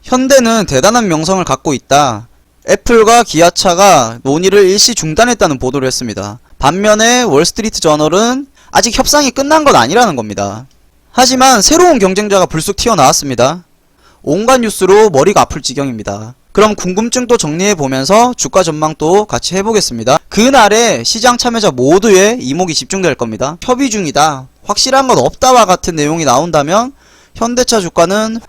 현대는 대단한 명성을 갖고 있다. 애플과 기아차가 논의를 일시 중단했다는 보도를 했습니다. 반면에 월스트리트 저널은 아직 협상이 끝난 건 아니라는 겁니다. 하지만 새로운 경쟁자가 불쑥 튀어나왔습니다. 온갖 뉴스로 머리가 아플 지경입니다. 그럼 궁금증도 정리해보면서 주가 전망도 같이 해보겠습니다. 그날에 시장 참여자 모두의 이목이 집중될 겁니다. 협의 중이다, 확실한 건 없다와 같은 내용이 나온다면 현대차 주가는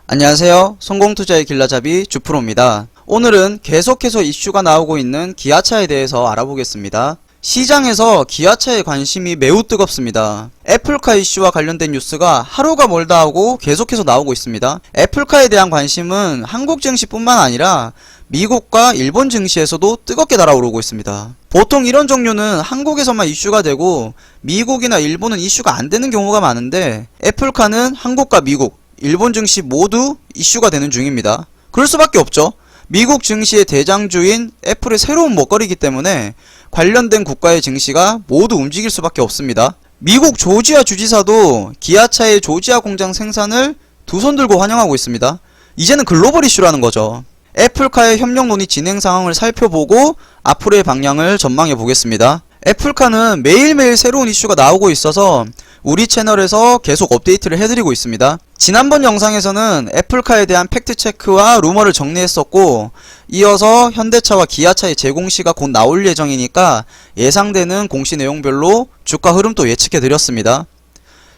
안녕하세요, 성공투자의 길라잡이 주프로입니다. 오늘은 계속해서 이슈가 나오고 있는 기아차에 대해서 알아보겠습니다. 시장에서 기아차에 관심이 매우 뜨겁습니다. 애플카 이슈와 관련된 뉴스가 하루가 멀다 하고 계속해서 나오고 있습니다. 애플카에 대한 관심은 한국 증시뿐만 아니라 미국과 일본 증시에서도 뜨겁게 달아오르고 있습니다. 보통 이런 종류는 한국에서만 이슈가 되고 미국이나 일본은 이슈가 안 되는 경우가 많은데 애플카는 한국과 미국, 일본 증시 모두 이슈가 되는 중입니다. 그럴 수밖에 없죠. 미국 증시의 대장주인 애플의 새로운 먹거리이기 때문에 관련된 국가의 증시가 모두 움직일 수밖에 없습니다. 미국 조지아 주지사도 기아차의 조지아 공장 생산을 두 손 들고 환영하고 있습니다. 이제는 글로벌 이슈라는 거죠. 애플카의 협력 논의 진행 상황을 살펴보고 앞으로의 방향을 전망해 보겠습니다. 애플카는 매일매일 새로운 이슈가 나오고 있어서 우리 채널에서 계속 업데이트를 해드리고 있습니다. 지난번 영상에서는 애플카에 대한 팩트체크와 루머를 정리했었고, 이어서 현대차와 기아차의 재공시가 곧 나올 예정이니까 예상되는 공시 내용별로 주가 흐름도 예측해드렸습니다.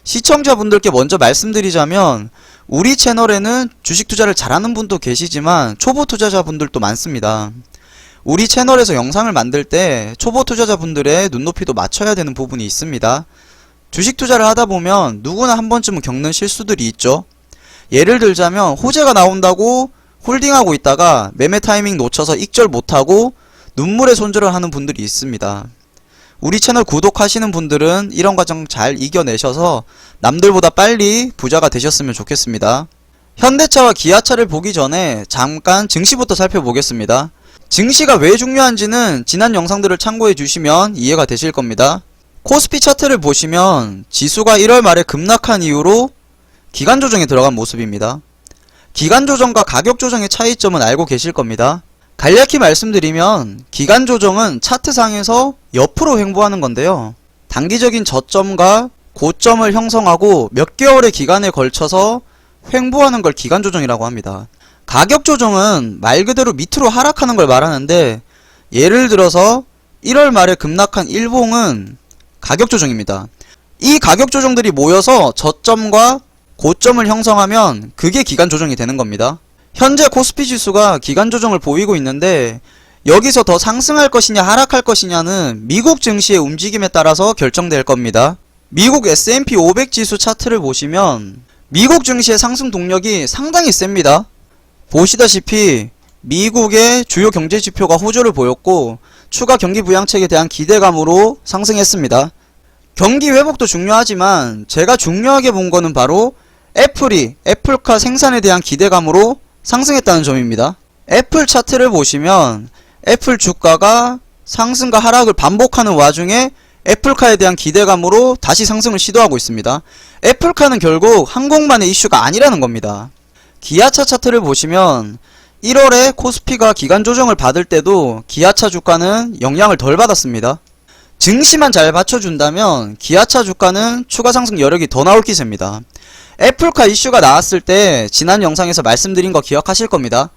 시청자분들께 먼저 말씀드리자면 우리 채널에는 주식 투자를 잘하는 분도 계시지만 초보 투자자분들도 많습니다. 우리 채널에서 영상을 만들 때 초보 투자자분들의 눈높이도 맞춰야 되는 부분이 있습니다. 주식 투자를 하다 보면 누구나 한 번쯤은 겪는 실수들이 있죠. 예를 들자면 호재가 나온다고 홀딩하고 있다가 매매 타이밍 놓쳐서 익절 못하고 눈물의 손절을 하는 분들이 있습니다. 우리 채널 구독하시는 분들은 이런 과정 잘 이겨내셔서 남들보다 빨리 부자가 되셨으면 좋겠습니다. 현대차와 기아차를 보기 전에 잠깐 증시부터 살펴보겠습니다. 증시가 왜 중요한지는 지난 영상들을 참고해 주시면 이해가 되실 겁니다. 코스피 차트를 보시면 지수가 1월 말에 급락한 이후로 기간 조정에 들어간 모습입니다. 기간 조정과 가격 조정의 차이점은 알고 계실 겁니다. 간략히 말씀드리면 기간 조정은 차트상에서 옆으로 횡보하는 건데요. 단기적인 저점과 고점을 형성하고 몇 개월의 기간에 걸쳐서 횡보하는 걸 기간 조정이라고 합니다. 가격 조정은 말 그대로 밑으로 하락하는 걸 말하는데, 예를 들어서 1월 말에 급락한 일봉은 가격 조정입니다. 이 가격 조정들이 모여서 저점과 고점을 형성하면 그게 기간 조정이 되는 겁니다. 현재 코스피 지수가 기간 조정을 보이고 있는데 여기서 더 상승할 것이냐 하락할 것이냐는 미국 증시의 움직임에 따라서 결정될 겁니다. 미국 S&P 500 지수 차트를 보시면 미국 증시의 상승 동력이 상당히 셉니다. 보시다시피 미국의 주요 경제 지표가 호조를 보였고 추가 경기 부양책에 대한 기대감으로 상승했습니다. 경기 회복도 중요하지만 제가 중요하게 본 거는 바로 애플이 애플카 생산에 대한 기대감으로 상승했다는 점입니다. 애플 차트를 보시면 애플 주가가 상승과 하락을 반복하는 와중에 애플카에 대한 기대감으로 다시 상승을 시도하고 있습니다. 애플카는 결국 한국만의 이슈가 아니라는 겁니다. 기아차 차트를 보시면 1월에 코스피가 기간 조정을 받을 때도 기아차 주가는 영향을 덜 받았습니다. 증시만 잘 받쳐준다면 기아차 주가는 추가 상승 여력이 더 나올 기세입니다. 애플카 이슈가 나왔을 때 지난 영상에서 말씀드린 거 기억하실 겁니다.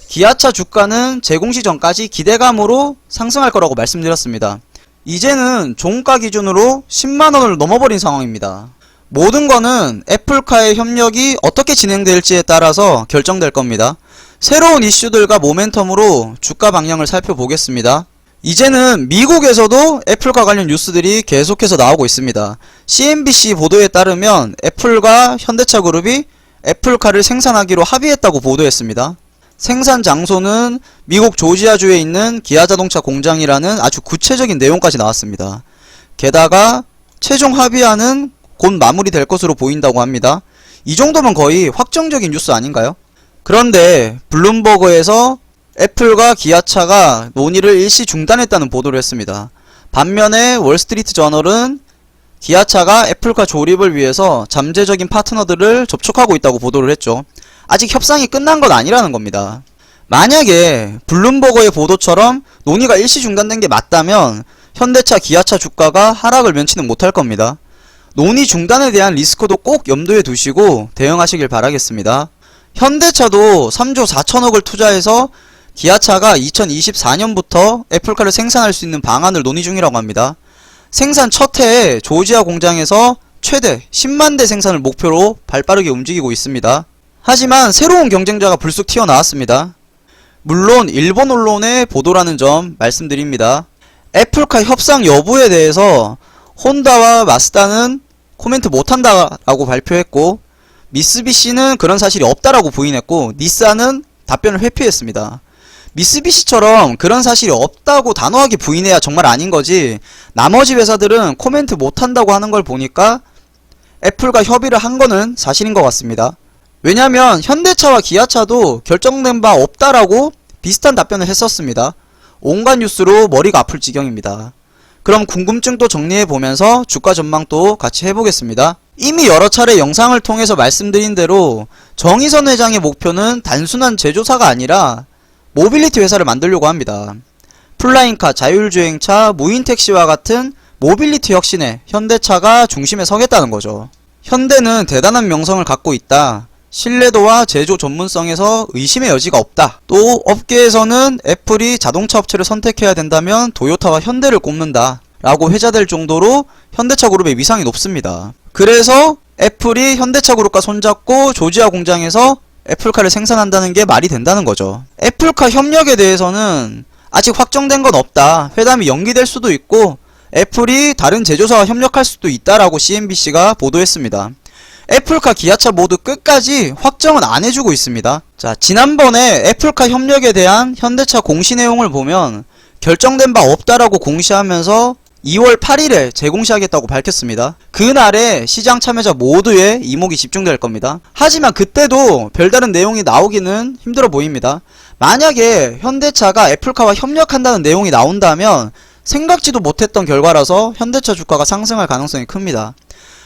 기아차 주가는 재공시 전까지 기대감으로 상승할 거라고 말씀드렸습니다. 이제는 종가 기준으로 10만원을 넘어버린 상황입니다. 모든 거는 애플카의 협력이 어떻게 진행될지에 따라서 결정될 겁니다. 새로운 이슈들과 모멘텀으로 주가 방향을 살펴보겠습니다. 이제는 미국에서도 애플과 관련 뉴스들이 계속해서 나오고 있습니다. CNBC 보도에 따르면 애플과 현대차 그룹이 애플카를 생산하기로 합의했다고 보도했습니다. 생산 장소는 미국 조지아주에 있는 기아자동차 공장이라는 아주 구체적인 내용까지 나왔습니다. 게다가 최종 합의안은 곧 마무리될 것으로 보인다고 합니다. 이 정도면 거의 확정적인 뉴스 아닌가요? 그런데 블룸버그에서 애플과 기아차가 논의를 일시 중단했다는 보도를 했습니다. 반면에 월스트리트 저널은 기아차가 애플카 조립을 위해서 잠재적인 파트너들을 접촉하고 있다고 보도를 했죠. 아직 협상이 끝난 건 아니라는 겁니다. 만약에 블룸버그의 보도처럼 논의가 일시 중단된 게 맞다면 현대차, 기아차 주가가 하락을 면치는 못할 겁니다. 논의 중단에 대한 리스크도 꼭 염두에 두시고 대응하시길 바라겠습니다. 현대차도 3조 4천억을 투자해서 기아차가 2024년부터 애플카를 생산할 수 있는 방안을 논의 중이라고 합니다. 생산 첫 해에 조지아 공장에서 최대 10만 대 생산을 목표로 발빠르게 움직이고 있습니다. 하지만 새로운 경쟁자가 불쑥 튀어나왔습니다. 물론 일본 언론의 보도라는 점 말씀드립니다. 애플카 협상 여부에 대해서 혼다와 마쓰다는 코멘트 못한다라고 발표했고, 미쓰비시는 그런 사실이 없다라고 부인했고, 닛산은 답변을 회피했습니다. 미쓰비시처럼 그런 사실이 없다고 단호하게 부인해야 정말 아닌 거지, 나머지 회사들은 코멘트 못한다고 하는 걸 보니까 애플과 협의를 한 거는 사실인 것 같습니다. 왜냐면 현대차와 기아차도 결정된 바 없다라고 비슷한 답변을 했었습니다. 온갖 뉴스로 머리가 아플 지경입니다. 그럼 궁금증도 정리해보면서 주가 전망도 같이 해보겠습니다. 이미 여러 차례 영상을 통해서 말씀드린 대로 정의선 회장의 목표는 단순한 제조사가 아니라 모빌리티 회사를 만들려고 합니다. 플라잉카, 자율주행차, 무인택시와 같은 모빌리티 혁신에 현대차가 중심에 서겠다는 거죠. 현대는 대단한 명성을 갖고 있다. 신뢰도와 제조 전문성에서 의심의 여지가 없다. 또 업계에서는 애플이 자동차 업체를 선택해야 된다면 도요타와 현대를 꼽는다 라고 회자될 정도로 현대차 그룹의 위상이 높습니다. 그래서 애플이 현대차 그룹과 손잡고 조지아 공장에서 애플카를 생산한다는 게 말이 된다는 거죠. 애플카 협력에 대해서는 아직 확정된 건 없다. 회담이 연기될 수도 있고 애플이 다른 제조사와 협력할 수도 있다라고 CNBC가 보도했습니다. 애플카, 기아차 모두 끝까지 확정은 안 해주고 있습니다. 자, 지난번에 애플카 협력에 대한 현대차 공시 내용을 보면 결정된 바 없다라고 공시하면서 2월 8일에 재공시하겠다고 밝혔습니다. 그날에 시장 참여자 모두의 이목이 집중될 겁니다. 하지만 그때도 별다른 내용이 나오기는 힘들어 보입니다. 만약에 현대차가 애플카와 협력한다는 내용이 나온다면 생각지도 못했던 결과라서 현대차 주가가 상승할 가능성이 큽니다.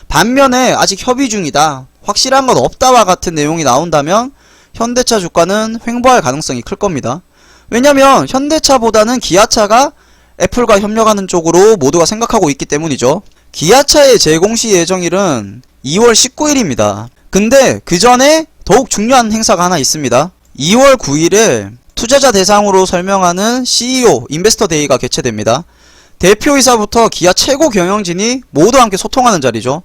반면에 아직 협의 중이다, 확실한 건 없다와 같은 내용이 나온다면 현대차 주가는 횡보할 가능성이 클 겁니다. 왜냐면 현대차보다는 기아차가 애플과 협력하는 쪽으로 모두가 생각하고 있기 때문이죠. 기아차의 재공시 예정일은 2월 19일입니다. 근데 그 전에 더욱 중요한 행사가 하나 있습니다. 2월 9일에 투자자 대상으로 설명하는 CEO 인베스터 데이가 개최됩니다. 대표이사부터 기아 최고 경영진이 모두 함께 소통하는 자리죠.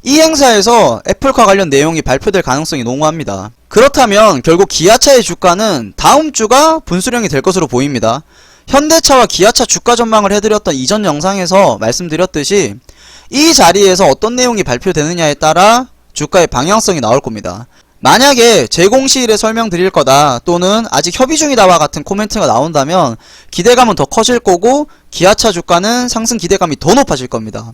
이 행사에서 애플카 관련 내용이 발표될 가능성이 농후합니다. 그렇다면 결국 기아차의 주가는 다음 주가 분수령이 될 것으로 보입니다. 현대차와 기아차 주가 전망을 해드렸던 이전 영상에서 말씀드렸듯이 이 자리에서 어떤 내용이 발표되느냐에 따라 주가의 방향성이 나올 겁니다. 만약에 재공시일에 설명드릴 거다 또는 아직 협의 중이다와 같은 코멘트가 나온다면 기대감은 더 커질 거고 기아차 주가는 상승 기대감이 더 높아질 겁니다.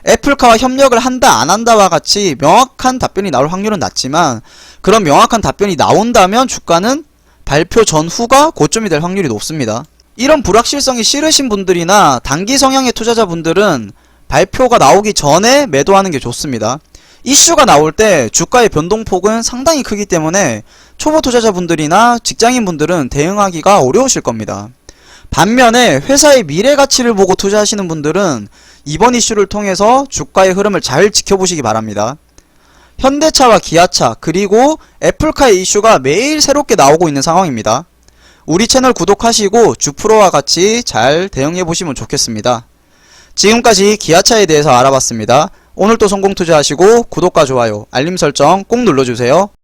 애플카와 협력을 한다 안 한다와 같이 명확한 답변이 나올 확률은 낮지만 그런 명확한 답변이 나온다면 주가는 발표 전후가 고점이 될 확률이 높습니다. 이런 불확실성이 싫으신 분들이나 단기 성향의 투자자분들은 발표가 나오기 전에 매도하는 게 좋습니다. 이슈가 나올 때 주가의 변동폭은 상당히 크기 때문에 초보 투자자분들이나 직장인분들은 대응하기가 어려우실 겁니다. 반면에 회사의 미래 가치를 보고 투자하시는 분들은 이번 이슈를 통해서 주가의 흐름을 잘 지켜보시기 바랍니다. 현대차와 기아차 그리고 애플카의 이슈가 매일 새롭게 나오고 있는 상황입니다. 우리 채널 구독하시고 주프로와 같이 잘 대응해보시면 좋겠습니다. 지금까지 기아차에 대해서 알아봤습니다. 오늘도 성공 투자하시고 구독과 좋아요, 알림 설정 꼭 눌러주세요.